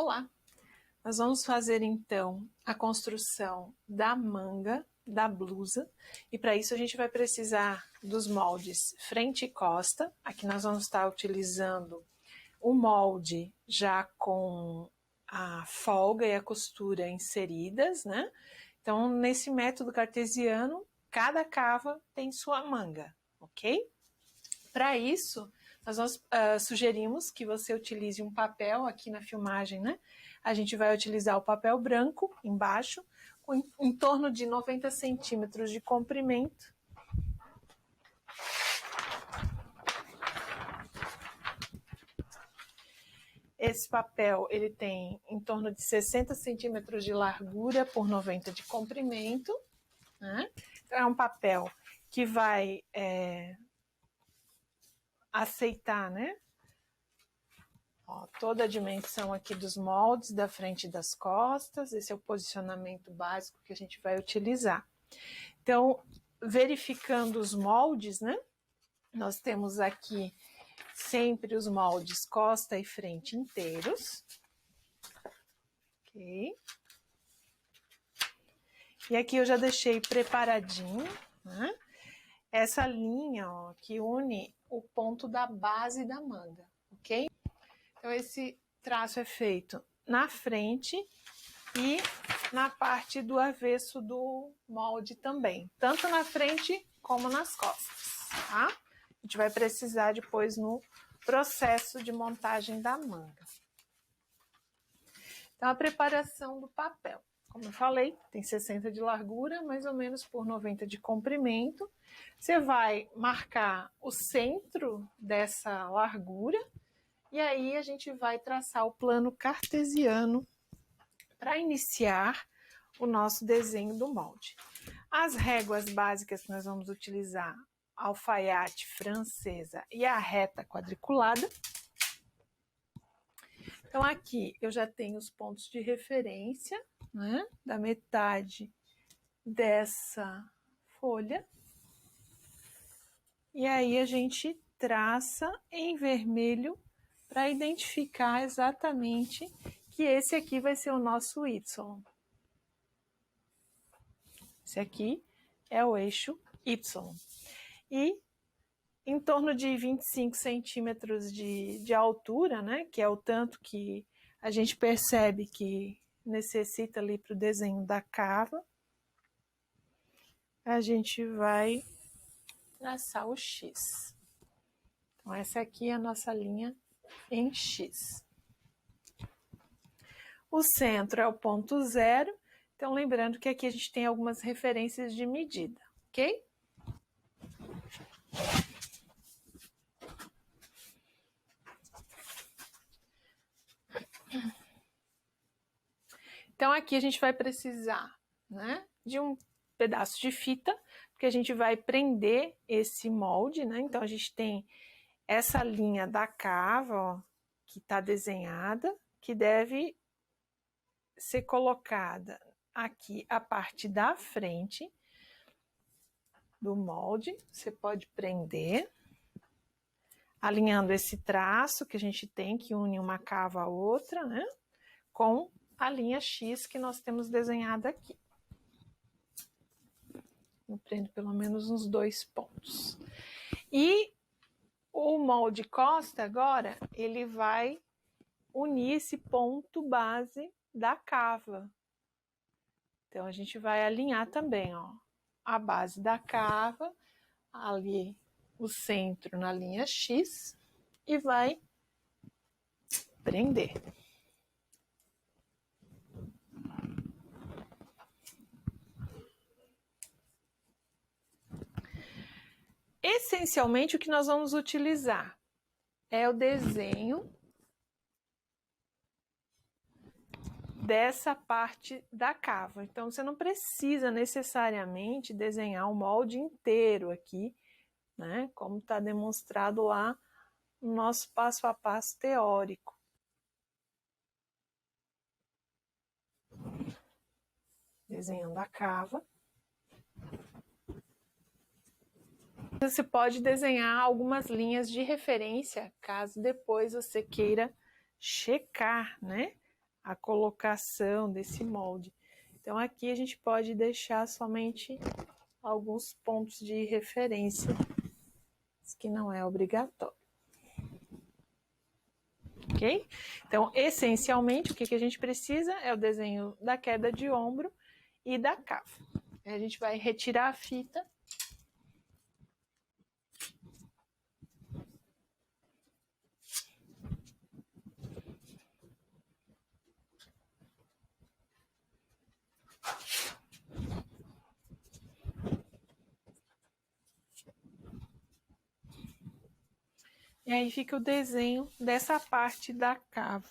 Olá! Nós vamos fazer então a construção da manga da blusa e para isso a gente vai precisar dos moldes frente e costa. Aqui nós vamos estar utilizando o molde já com a folga e a costura inseridas, né? Então, nesse método cartesiano, cada cava tem sua manga, ok? Para isso, nós sugerimos que você utilize um papel aqui na filmagem, né? A gente vai utilizar o papel branco embaixo, com em torno de 90 centímetros de comprimento. Esse papel ele tem em torno de 60 centímetros de largura por 90 de comprimento, né? Então, é um papel que vai aceitar, né? Ó, toda a dimensão aqui dos moldes, da frente e das costas. Esse é o posicionamento básico que a gente vai utilizar. Então, verificando os moldes, né? Nós temos aqui sempre os moldes costa e frente inteiros. Ok. E aqui eu já deixei preparadinho, né? Essa linha, ó, que une o ponto da base da manga, ok? Então, esse traço é feito na frente e na parte do avesso do molde também, tanto na frente como nas costas, tá? A gente vai precisar depois no processo de montagem da manga. Então, a preparação do papel. Como eu falei, tem 60 de largura, mais ou menos por 90 de comprimento. Você vai marcar o centro dessa largura e aí a gente vai traçar o plano cartesiano para iniciar o nosso desenho do molde. As réguas básicas que nós vamos utilizar, a alfaiate francesa e a reta quadriculada. Então aqui eu já tenho os pontos de referência, né, da metade dessa folha. E aí a gente traça em vermelho para identificar exatamente que esse aqui vai ser o nosso Y. Esse aqui é o eixo Y. E em torno de 25 centímetros de altura, né, que é o tanto que a gente percebe que necessita ali para o desenho da cava, a gente vai traçar o X. Então, essa aqui é a nossa linha em X. O centro é o ponto zero, então lembrando que aqui a gente tem algumas referências de medida, ok? Então aqui a gente vai precisar, né, de um pedaço de fita, porque a gente vai prender esse molde, né? Então a gente tem essa linha da cava, ó, que está desenhada, que deve ser colocada aqui a parte da frente do molde. Você pode prender, alinhando esse traço que a gente tem, que une uma cava a outra, né, com a linha X que nós temos desenhada aqui. Eu prendo pelo menos uns 2 pontos. E o molde costa agora, ele vai unir esse ponto base da cava. Então, a gente vai alinhar também, ó, a base da cava, ali o centro na linha X, e vai prender. Essencialmente, o que nós vamos utilizar é o desenho dessa parte da cava. Então, você não precisa necessariamente desenhar o molde inteiro aqui, né? Como está demonstrado lá no nosso passo a passo teórico. Desenhando a cava. Você pode desenhar algumas linhas de referência, caso depois você queira checar, né, a colocação desse molde. Então aqui a gente pode deixar somente alguns pontos de referência, que não é obrigatório. Ok? Então, essencialmente, o que a gente precisa é o desenho da queda de ombro e da cava. A gente vai retirar a fita. E aí fica o desenho dessa parte da cava.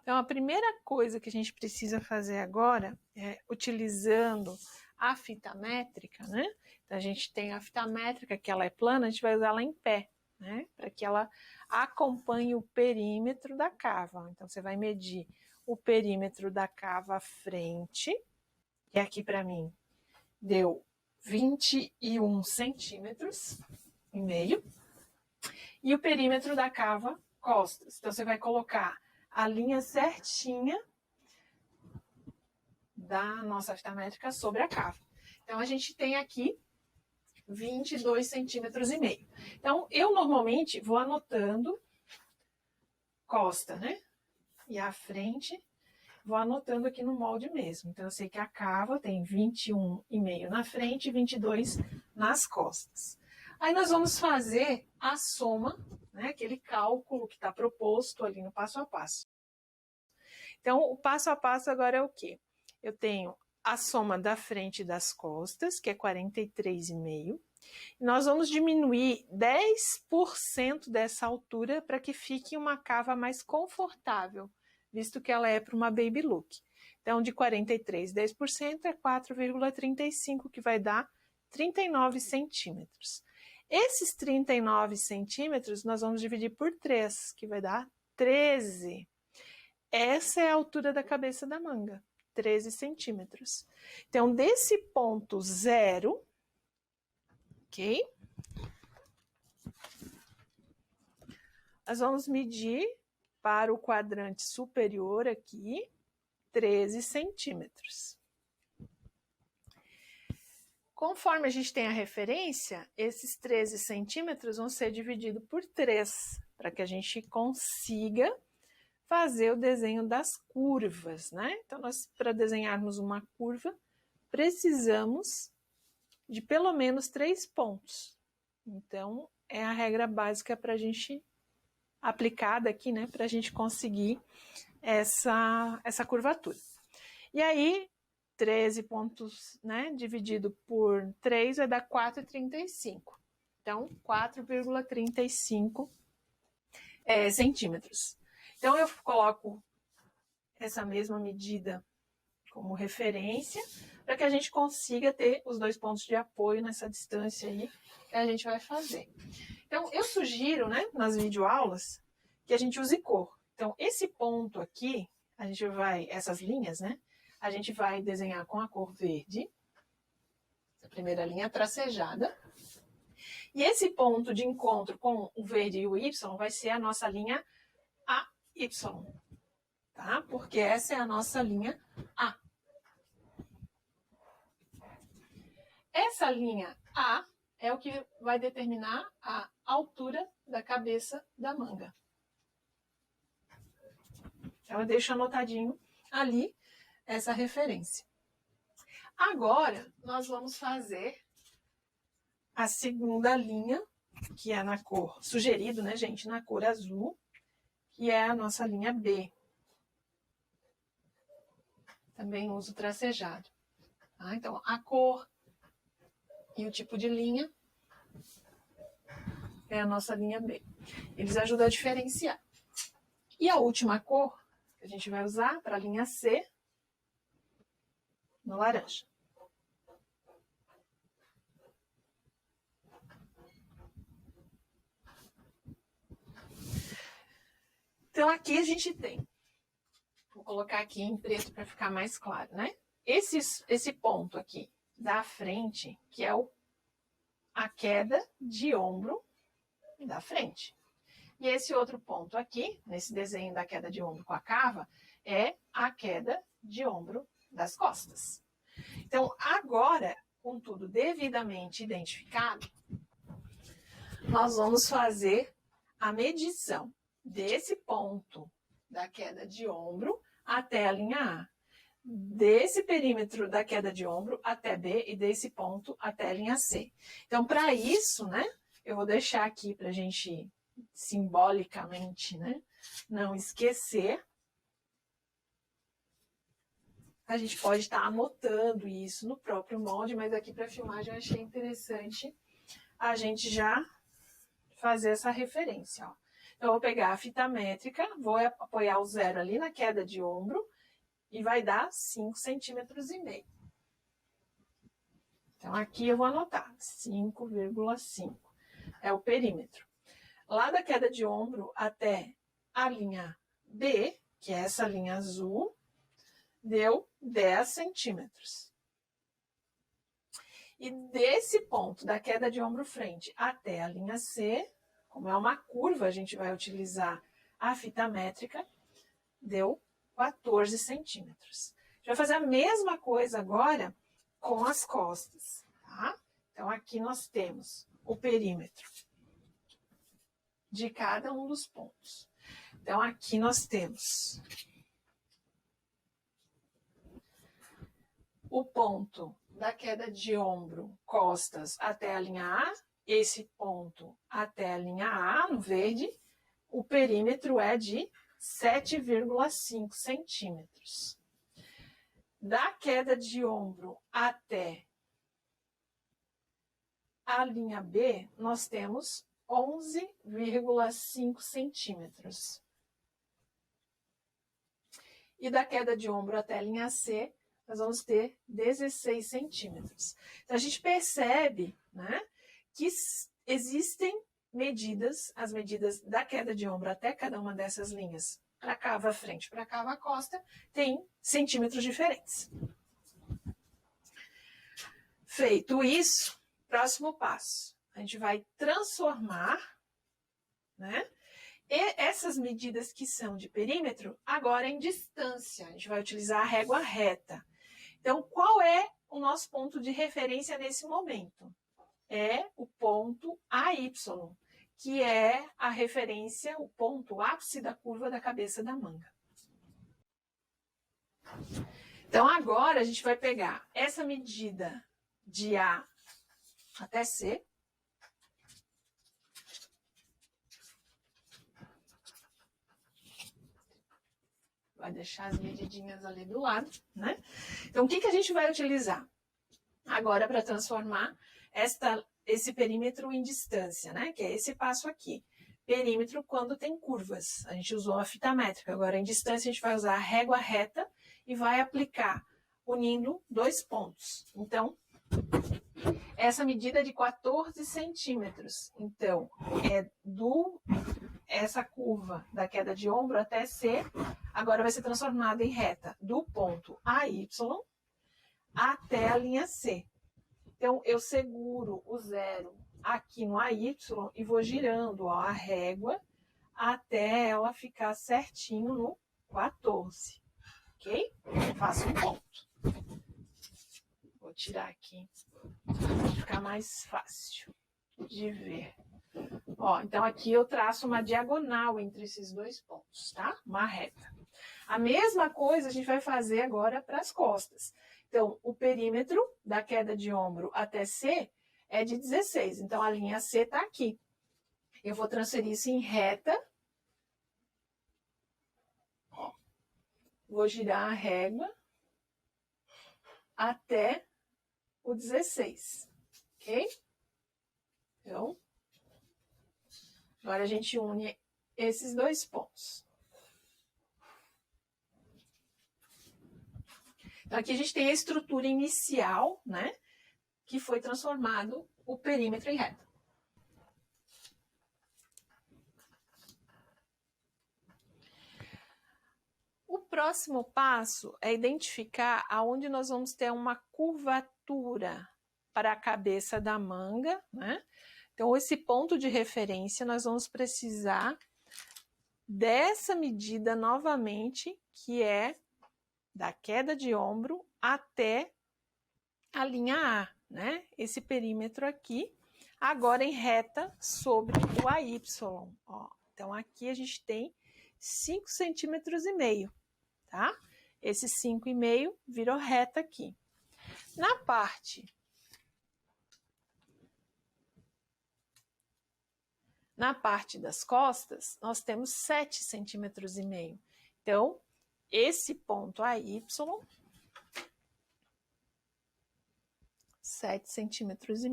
Então, a primeira coisa que a gente precisa fazer agora é, utilizando a fita métrica, né? Então, a gente tem a fita métrica, que ela é plana, a gente vai usar ela em pé, né? Para que ela acompanhe o perímetro da cava. Então, você vai medir o perímetro da cava à frente, que aqui para mim deu 21 centímetros e meio. E o perímetro da cava costas. Então, você vai colocar a linha certinha da nossa fita métrica sobre a cava. Então, a gente tem aqui 22 centímetros e meio. Então, eu normalmente vou anotando costa, né? E a frente, vou anotando aqui no molde mesmo. Então, eu sei que a cava tem 21,5 na frente e 22 nas costas. Aí nós vamos fazer a soma, né, aquele cálculo que está proposto ali no passo a passo. Então, o passo a passo agora é o quê? Eu tenho a soma da frente e das costas, que é 43,5. Nós vamos diminuir 10% dessa altura para que fique uma cava mais confortável, visto que ela é para uma baby look. Então, de 43, 10% é 4,35, que vai dar 39 centímetros. Esses 39 centímetros nós vamos dividir por 3, que vai dar 13. Essa é a altura da cabeça da manga, 13 centímetros. Então, desse ponto 0, ok? Nós vamos medir para o quadrante superior aqui, 13 centímetros. Conforme a gente tem a referência, esses 13 centímetros vão ser divididos por 3, para que a gente consiga fazer o desenho das curvas, né? Então, nós, para desenharmos uma curva, precisamos de pelo menos 3 pontos. Então, é a regra básica para a gente aplicada aqui, né? Para a gente conseguir essa curvatura. E aí, 13 pontos, né, dividido por 3 vai dar 4,35. Então, 4,35 centímetros. Então, eu coloco essa mesma medida como referência para que a gente consiga ter os 2 pontos de apoio nessa distância aí que a gente vai fazer. Então, eu sugiro, né, nas videoaulas, que a gente use cor. Então, esse ponto aqui, a gente vai, essas linhas, né, a gente vai desenhar com a cor verde, a primeira linha tracejada. E esse ponto de encontro com o verde e o Y vai ser a nossa linha AY, tá? Porque essa é a nossa linha A. Essa linha A é o que vai determinar a altura da cabeça da manga. Então, eu deixo anotadinho ali essa referência. Agora, nós vamos fazer a segunda linha, que é na cor, sugerido, né, gente, na cor azul, que é a nossa linha B. Também uso tracejado. Tá? Então, a cor e o tipo de linha é a nossa linha B. Eles ajudam a diferenciar. E a última cor que a gente vai usar para a linha C, no laranja. Então, aqui a gente tem, vou colocar aqui em preto para ficar mais claro, né? Esse ponto aqui da frente, que é a queda de ombro da frente. E esse outro ponto aqui, nesse desenho da queda de ombro com a cava, é a queda de ombro das costas. Então, agora, com tudo devidamente identificado, nós vamos fazer a medição desse ponto da queda de ombro até a linha A, desse perímetro da queda de ombro até B e desse ponto até a linha C. Então, para isso, né, eu vou deixar aqui para a gente simbolicamente, né, não esquecer. A gente pode estar anotando isso no próprio molde, mas aqui para a filmagem eu achei interessante a gente já fazer essa referência. Ó. Eu vou pegar a fita métrica, vou apoiar o zero ali na queda de ombro e vai dar 5,5 centímetros. Então, aqui eu vou anotar 5,5 é o perímetro. Lá da queda de ombro até a linha B, que é essa linha azul, deu 10 centímetros. E desse ponto da queda de ombro frente até a linha C, como é uma curva, a gente vai utilizar a fita métrica, deu 14 centímetros. A gente vai fazer a mesma coisa agora com as costas, tá? Então, aqui nós temos o perímetro de cada um dos pontos. Então, aqui nós temos o ponto da queda de ombro, costas, até a linha A, esse ponto até a linha A, no verde, o perímetro é de 7,5 centímetros. Da queda de ombro até a linha B, nós temos 11,5 centímetros. E da queda de ombro até a linha C, nós vamos ter 16 centímetros. Então, a gente percebe, né, que existem medidas, as medidas da queda de ombro até cada uma dessas linhas, para cava frente, para cava costa, tem centímetros diferentes. Feito isso, próximo passo, a gente vai transformar, né, e essas medidas que são de perímetro, agora em distância. A gente vai utilizar a régua reta. Então, qual é o nosso ponto de referência nesse momento? É o ponto AY, que é a referência, o ponto ápice da curva da cabeça da manga. Então, agora a gente vai pegar essa medida de A até C. Vai deixar as medidinhas ali do lado, né? Então, o que a gente vai utilizar agora para transformar esse perímetro em distância, né? Que é esse passo aqui. Perímetro quando tem curvas. A gente usou a fita métrica. Agora, em distância, a gente vai usar a régua reta e vai aplicar, unindo dois pontos. Então, essa medida é de 14 centímetros. Então, é essa curva da queda de ombro até C, agora vai ser transformada em reta do ponto AY até a linha C. Então, eu seguro o zero aqui no AY e vou girando, ó, a régua até ela ficar certinho no 14, ok? Faço um ponto. Vou tirar aqui para ficar mais fácil de ver. Ó, então aqui eu traço uma diagonal entre esses dois pontos, tá? Uma reta. A mesma coisa a gente vai fazer agora para as costas. Então, o perímetro da queda de ombro até C é de 16. Então, a linha C está aqui. Eu vou transferir isso em reta. Ó, vou girar a régua até o 16. Ok? Então, agora a gente une esses dois pontos. Então, aqui a gente tem a estrutura inicial, né? Que foi transformado o perímetro em reta. O próximo passo é identificar aonde nós vamos ter uma curvatura para a cabeça da manga, né? Então, esse ponto de referência, nós vamos precisar dessa medida novamente, que é da queda de ombro até a linha A, né? Esse perímetro aqui, agora em reta sobre o AY, ó. Então, aqui a gente tem 5,5 centímetros, tá? Esse 5,5 virou reta aqui. Na parte das costas, nós temos 7,5 centímetros. Então, esse ponto AY, 7,5 centímetros.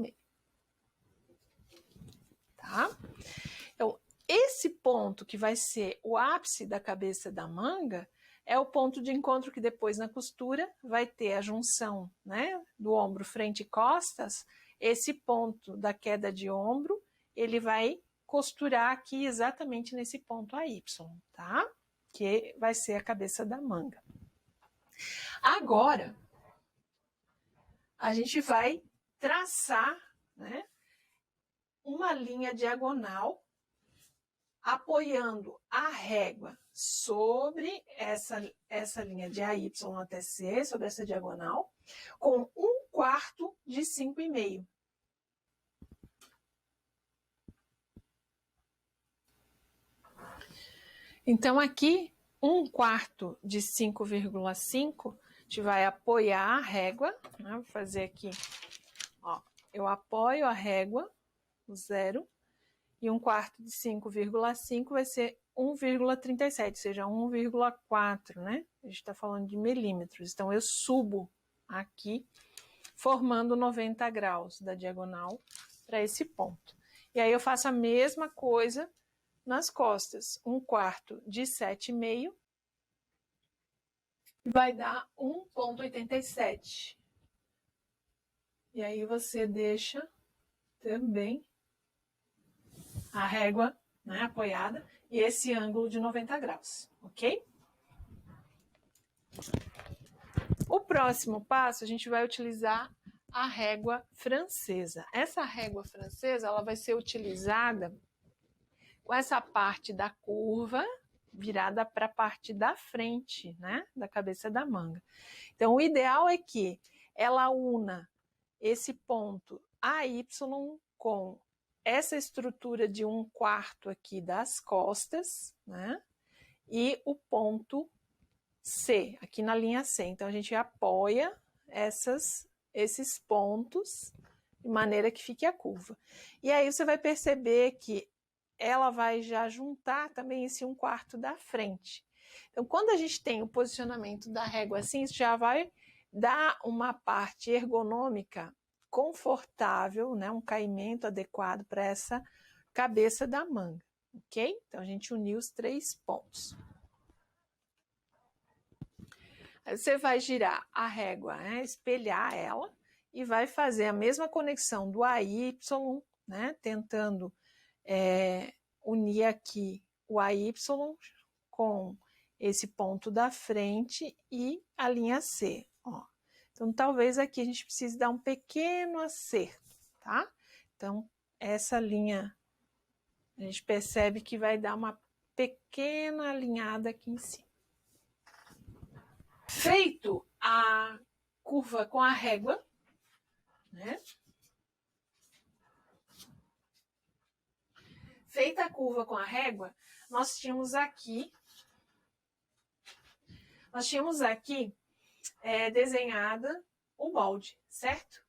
Tá? Então, esse ponto que vai ser o ápice da cabeça da manga é o ponto de encontro que depois na costura vai ter a junção, né, do ombro frente e costas. Esse ponto da queda de ombro, ele vai costurar aqui exatamente nesse ponto AY, tá? Que vai ser a cabeça da manga. Agora, a gente vai traçar, né, uma linha diagonal apoiando a régua sobre essa linha de AY até C, sobre essa diagonal, com 1/4 de 5,5. Então, aqui, 1/4 de 5,5, a gente vai apoiar a régua, né? Vou fazer aqui, ó, eu apoio a régua, o 0, e 1/4 de 5,5 vai ser 1,37, ou seja, 1,4, né? A gente está falando de milímetros. Então, eu subo aqui, formando 90 graus da diagonal para esse ponto. E aí, eu faço a mesma coisa nas costas. 1/4 de 7,5 vai dar 1,87. E aí, você deixa também a régua, né, apoiada, e esse ângulo de 90 graus, ok? O próximo passo, a gente vai utilizar a régua francesa. Essa régua francesa, ela vai ser utilizada com essa parte da curva virada para a parte da frente, né, da cabeça da manga. Então, o ideal é que ela una esse ponto AY com essa estrutura de 1/4 aqui das costas, né? E o ponto C, aqui na linha C. Então, a gente apoia esses pontos de maneira que fique a curva. E aí, você vai perceber que ela vai já juntar também esse 1/4 da frente. Então, quando a gente tem o posicionamento da régua assim, isso já vai dar uma parte ergonômica confortável, né, um caimento adequado para essa cabeça da manga, ok? Então, a gente uniu os 3 pontos. Aí você vai girar a régua, né, espelhar ela, e vai fazer a mesma conexão do AY, né, tentando unir aqui o AY com esse ponto da frente e a linha C, ó. Então, talvez aqui a gente precise dar um pequeno acerto, tá? Então, essa linha, a gente percebe que vai dar uma pequena alinhada aqui em cima. Feito a curva com a régua, né? Feita a curva com a régua, nós tínhamos aqui desenhada o molde, certo?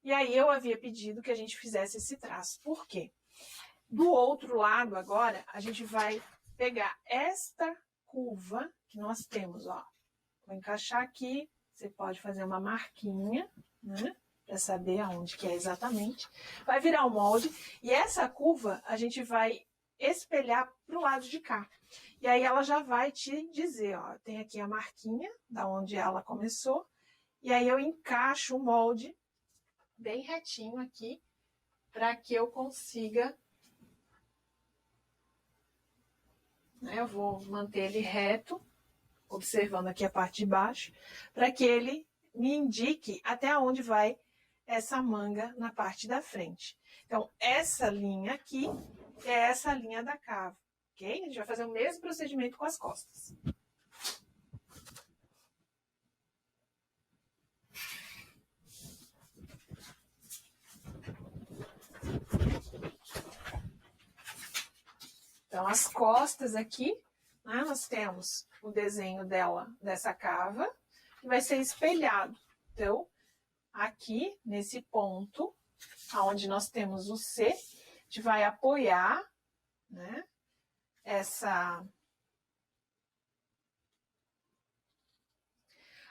E aí eu havia pedido que a gente fizesse esse traço. Por quê? Do outro lado agora, a gente vai pegar esta curva que nós temos, ó. Vou encaixar aqui, você pode fazer uma marquinha, né? Para saber aonde que é exatamente. Vai virar o molde e essa curva a gente vai espelhar para o lado de cá. E aí ela já vai te dizer, ó, tem aqui a marquinha da onde ela começou, e aí eu encaixo o molde bem retinho aqui, para que eu consiga, né, eu vou manter ele reto, observando aqui a parte de baixo, para que ele me indique até onde vai essa manga na parte da frente. Então, essa linha aqui é essa linha da cava, ok? A gente vai fazer o mesmo procedimento com as costas. Então, as costas aqui, né, nós temos o desenho dela, dessa cava, que vai ser espelhado. Então, aqui, nesse ponto, onde nós temos o C, a gente vai apoiar, né, essa...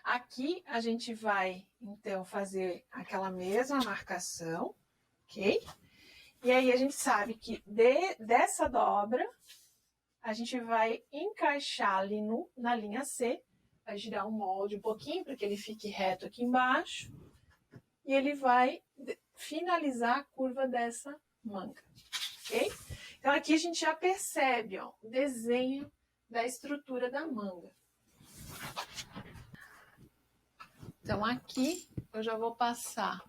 Aqui, a gente vai, então, fazer aquela mesma marcação, ok? E aí, a gente sabe que dessa dobra, a gente vai encaixar ali na linha C, vai girar o molde um pouquinho para que ele fique reto aqui embaixo, e ele vai finalizar a curva dessa manga, ok? Então, aqui a gente já percebe, ó, o desenho da estrutura da manga. Então, aqui eu já vou passar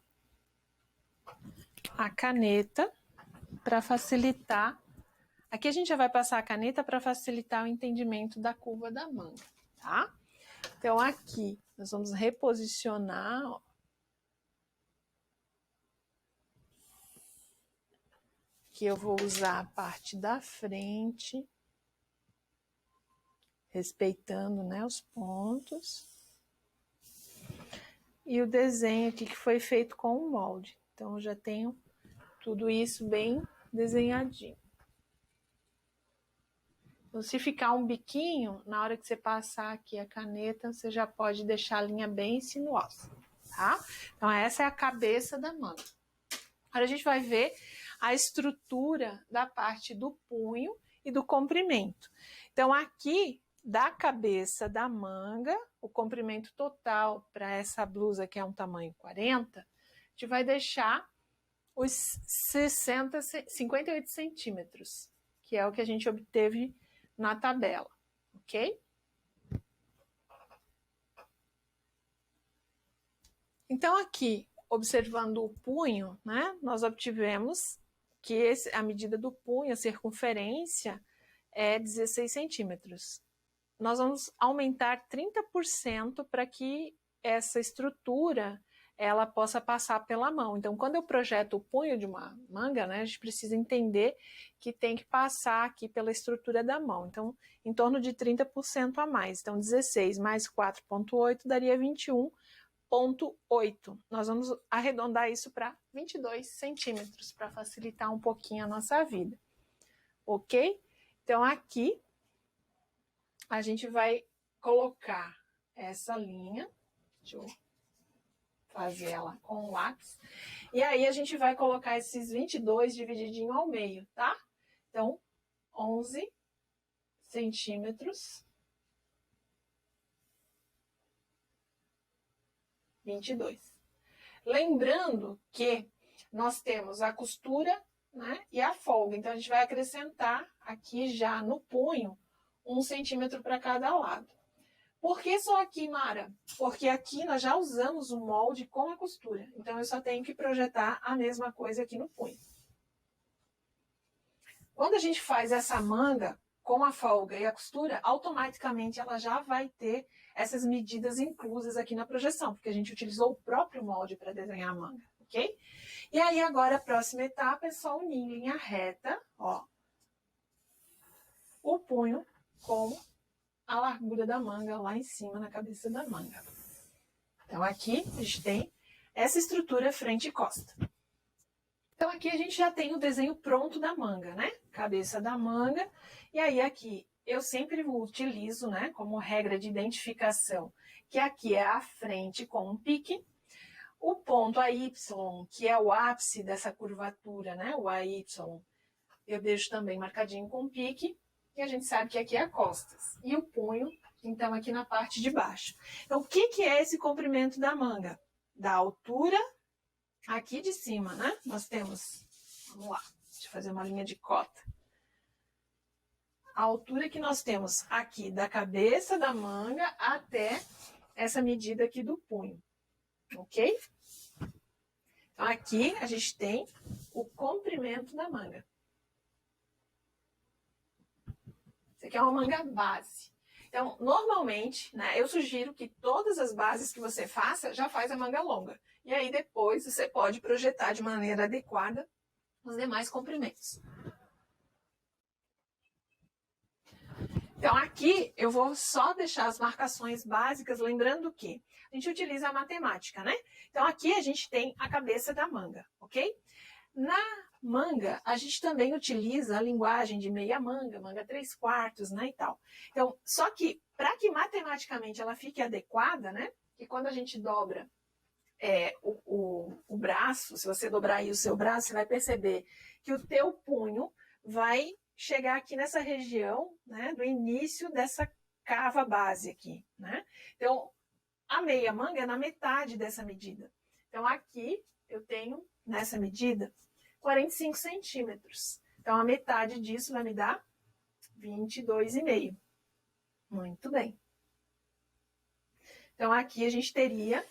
a caneta para facilitar. Aqui a gente já vai passar a caneta para facilitar o entendimento da curva da manga, tá? Então, aqui nós vamos reposicionar, ó. Aqui eu vou usar a parte da frente, respeitando, né, os pontos. E o desenho aqui que foi feito com o molde. Então, eu já tenho tudo isso bem desenhadinho. Então, se ficar um biquinho, na hora que você passar aqui a caneta, você já pode deixar a linha bem sinuosa, tá? Então, essa é a cabeça da manga. Agora, a gente vai ver a estrutura da parte do punho e do comprimento. Então, aqui, da cabeça da manga, o comprimento total para essa blusa, que é um tamanho 40, a gente vai deixar os 58 centímetros, que é o que a gente obteve na tabela, ok? Então, aqui, observando o punho, né, nós obtivemos que a medida do punho, a circunferência, é 16 centímetros. Nós vamos aumentar 30% para que essa estrutura ela possa passar pela mão. Então, quando eu projeto o punho de uma manga, né, a gente precisa entender que tem que passar aqui pela estrutura da mão. Então, em torno de 30% a mais. Então, 16 mais 4,8 daria 21,8. Nós vamos arredondar isso para 22 centímetros, para facilitar um pouquinho a nossa vida. Ok? Então, aqui, a gente vai colocar essa linha, deixa eu fazer ela com o lápis, e aí a gente vai colocar esses 22 divididinho ao meio, tá? Então, 11 centímetros, 22. Lembrando que nós temos a costura, né, e a folga, então a gente vai acrescentar aqui já no punho 1 centímetro para cada lado. Por que só aqui, Mara? Porque aqui nós já usamos o molde com a costura. Então, eu só tenho que projetar a mesma coisa aqui no punho. Quando a gente faz essa manga com a folga e a costura, automaticamente ela já vai ter essas medidas inclusas aqui na projeção, porque a gente utilizou o próprio molde para desenhar a manga, ok? E aí, agora, a próxima etapa é só unir em linha reta, ó, o punho com a largura da manga lá em cima, na cabeça da manga. Então, aqui a gente tem essa estrutura frente e costa. Então, aqui a gente já tem o desenho pronto da manga, né? Cabeça da manga. E aí, aqui, eu sempre utilizo, né, como regra de identificação, que aqui é a frente com um pique. O ponto AY, que é o ápice dessa curvatura, né? O AY, eu deixo também marcadinho com pique. E a gente sabe que aqui é a costas. E o punho, então, aqui na parte de baixo. Então, o que é esse comprimento da manga? Da altura aqui de cima, né? Nós temos, vamos lá, deixa eu fazer uma linha de cota. A altura que nós temos aqui da cabeça da manga até essa medida aqui do punho, ok? Então, aqui a gente tem o comprimento da manga. Isso aqui é uma manga base. Então, normalmente, né, eu sugiro que todas as bases que você faça, já faz a manga longa. E aí, depois, você pode projetar de maneira adequada os demais comprimentos. Então, aqui eu vou só deixar as marcações básicas, lembrando que a gente utiliza a matemática, né? Então, aqui a gente tem a cabeça da manga, ok? Na manga, a gente também utiliza a linguagem de meia manga, manga 3/4, né, e tal. Então, só que, para que matematicamente ela fique adequada, né, que quando a gente dobra o braço, se você dobrar aí o seu braço, você vai perceber que o teu punho vai chegar aqui nessa região, né, do início dessa cava base aqui, né? Então, a meia manga é na metade dessa medida. Então, aqui eu tenho, nessa medida, 45 centímetros. Então, a metade disso vai me dar 22,5. Muito bem. Então, aqui a gente teria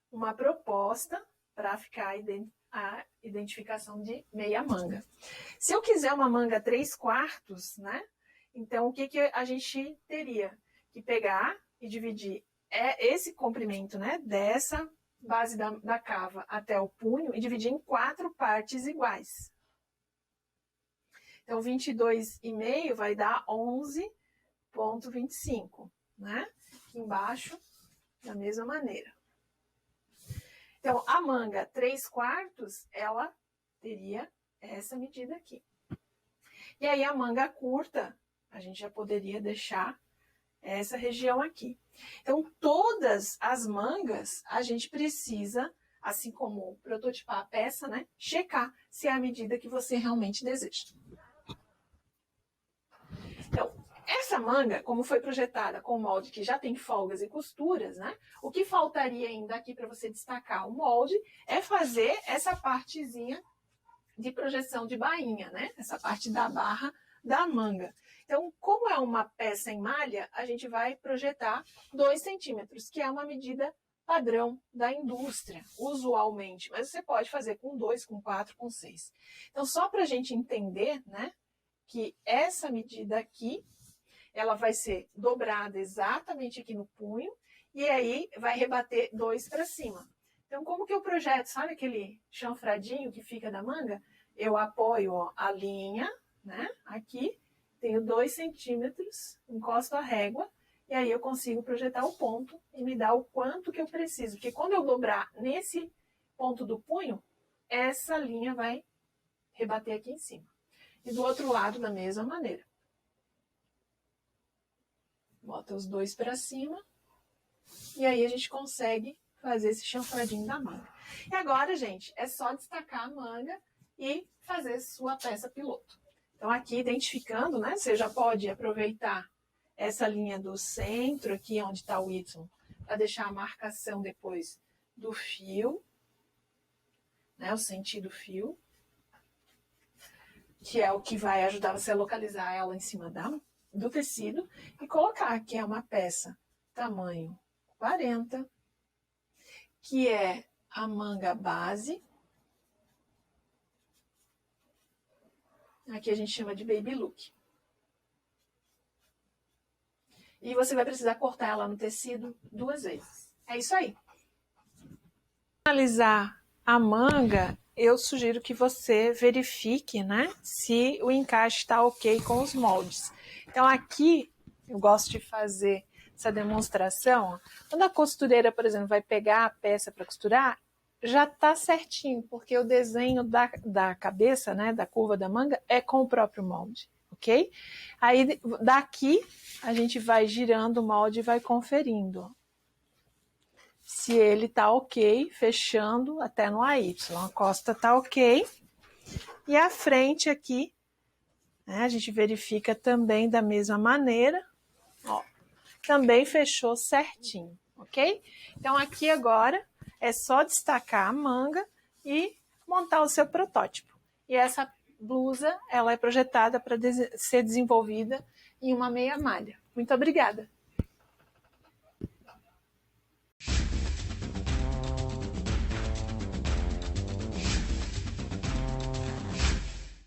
uma proposta para ficar a identificação de meia manga. Se eu quiser uma manga 3/4, né? Então, o que a gente teria? Que pegar e dividir esse comprimento, né? Dessa base da cava até o punho e dividir em 4 partes iguais. Então, 22,5 vai dar 11,25, né? Aqui embaixo, da mesma maneira. Então, a manga 3/4, ela teria essa medida aqui. E aí, a manga curta, a gente já poderia deixar essa região aqui. Então, todas as mangas, a gente precisa, assim como prototipar a peça, né, checar se é a medida que você realmente deseja. Então, essa manga, como foi projetada com o molde que já tem folgas e costuras, né, o que faltaria ainda aqui para você destacar o molde é fazer essa partezinha de projeção de bainha, né, essa parte da barra da manga. Então, como é uma peça em malha, a gente vai projetar 2 centímetros, que é uma medida padrão da indústria, usualmente. Mas você pode fazer com 2, com 4, com 6. Então, só para a gente entender, né, que essa medida aqui, ela vai ser dobrada exatamente aqui no punho, e aí vai rebater 2 para cima. Então, como que eu projeto? Sabe aquele chanfradinho que fica da manga? Eu apoio, ó, a linha, né, aqui, tenho 2 centímetros, encosto a régua, e aí eu consigo projetar o ponto e me dá o quanto que eu preciso. Porque quando eu dobrar nesse ponto do punho, essa linha vai rebater aqui em cima. E do outro lado, da mesma maneira. Bota os 2 para cima, e aí a gente consegue fazer esse chanfradinho da manga. E agora, gente, é só destacar a manga e fazer sua peça piloto. Então, aqui, identificando, né, você já pode aproveitar essa linha do centro, aqui onde está o Y, para deixar a marcação depois do fio, né, o sentido fio, que é o que vai ajudar você a localizar ela em cima do tecido, e colocar que é uma peça tamanho 40, que é a manga base. Aqui a gente chama de baby look. E você vai precisar cortar ela no tecido 2 vezes. É isso aí. Para finalizar a manga, eu sugiro que você verifique, né, se o encaixe está ok com os moldes. Então aqui eu gosto de fazer essa demonstração. Quando a costureira, por exemplo, vai pegar a peça para costurar, já está certinho, porque o desenho da cabeça, né, da curva da manga, é com o próprio molde, ok? Aí daqui a gente vai girando o molde e vai conferindo se ele tá ok, fechando até no AY. A costa tá ok. E a frente aqui, né, a gente verifica também da mesma maneira. Ó, também fechou certinho, ok? Então aqui agora é só destacar a manga e montar o seu protótipo. E essa blusa, ela é projetada para ser desenvolvida em uma meia malha. Muito obrigada!